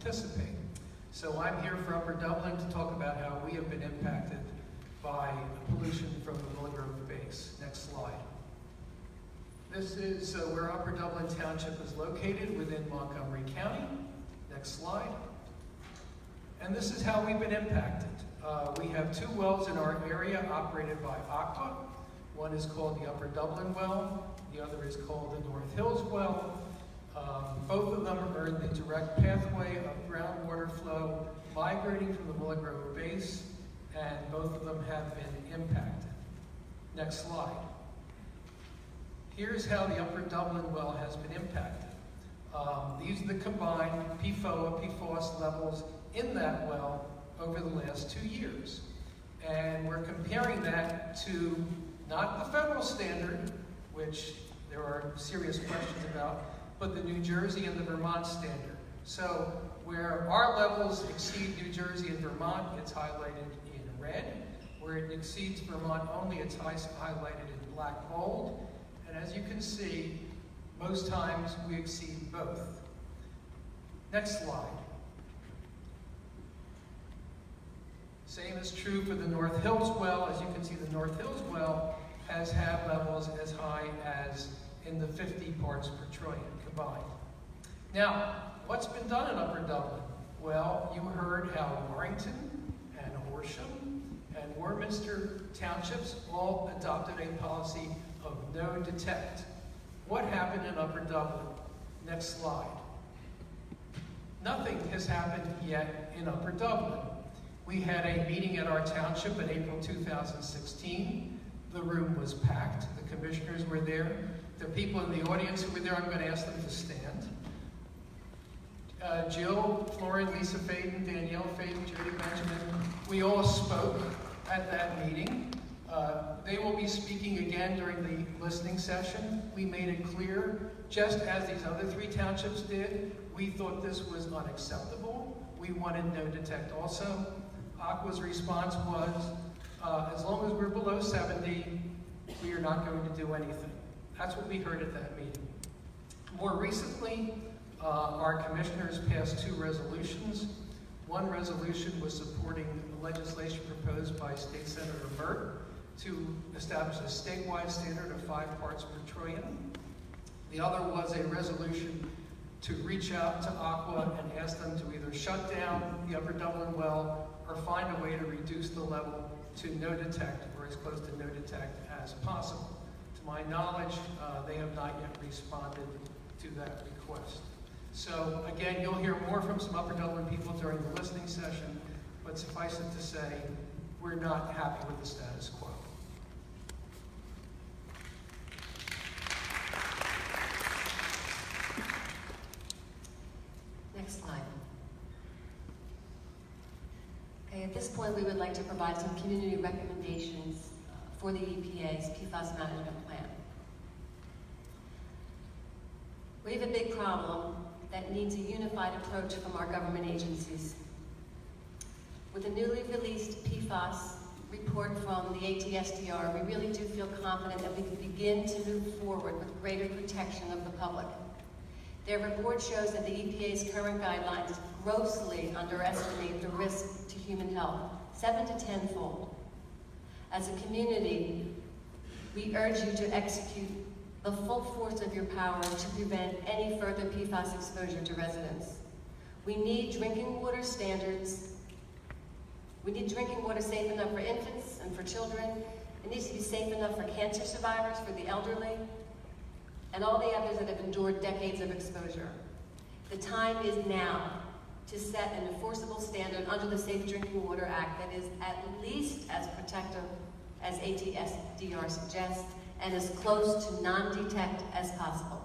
participate. So I'm here for Upper Dublin to talk about how we have been impacted by pollution from the Willow Grove base. Next slide. This is where Upper Dublin Township is located within Montgomery County. Next slide. And this is how we've been impacted. We have 2 wells in our area operated by Aqua. One is called the Upper Dublin well, the other is called the North Hills well. Both of them are in the direct pathway of groundwater flow migrating from the Willow Grove base, and both of them have been impacted. Next slide. Here's how the Upper Dublin well has been impacted. These are the combined PFOA, PFAS levels in that well over the last 2 years. And we're comparing that to not the federal standard, which there are serious questions about, but the New Jersey and the Vermont standard. So where our levels exceed New Jersey and Vermont, it's highlighted in red. Where it exceeds Vermont only, it's highlighted in black bold. And as you can see, most times we exceed both. Next slide. Same is true for the North Hills well. As you can see, the North Hills well has had levels as high as in the 50 parts per trillion combined. Now, what's been done in Upper Dublin? Well, you heard how Warrington and Horsham and Warminster townships all adopted a policy of no detect. What happened in Upper Dublin? Next slide. Nothing has happened yet in Upper Dublin. We had a meeting at our township in April 2016. The room was packed. The commissioners were there. The people in the audience who were there, I'm going to ask them to stand. Jill, Florian, Lisa Faden, Danielle Faden, Jody Benjamin, we all spoke at that meeting. They will be speaking again during the listening session. We made it clear, just as these other 3 townships did, we thought this was unacceptable. We wanted no detect also. Aqua's response was, as long as we're below 70, we are not going to do anything. That's what we heard at that meeting. More recently, our commissioners passed 2 resolutions. One resolution was supporting the legislation proposed by State Senator Mert to establish a statewide standard of 5 parts per trillion. The other was a resolution to reach out to Aqua and ask them to either shut down the Upper Dublin well or find a way to reduce the level to no detect, or as close to no detect as possible. To my knowledge, they have not yet responded to that request. So again, you'll hear more from some Upper Dublin people during the listening session, but suffice it to say, we're not happy with the status quo. Next slide. Okay, at this point, we would like to provide some community recommendations for the EPA's PFAS management plan. We have a big problem that needs a unified approach from our government agencies. With the newly released PFAS report from the ATSDR, we really do feel confident that we can begin to move forward with greater protection of the public. Their report shows that the EPA's current guidelines grossly underestimate the risk to human health, 7 to 10-fold. As a community, we urge you to execute the full force of your power to prevent any further PFAS exposure to residents. We need drinking water standards. We need drinking water safe enough for infants and for children. It needs to be safe enough for cancer survivors, for the elderly, and all the others that have endured decades of exposure. The time is now to set an enforceable standard under the Safe Drinking Water Act that is at least as protective as ATSDR suggests and as close to non-detect as possible.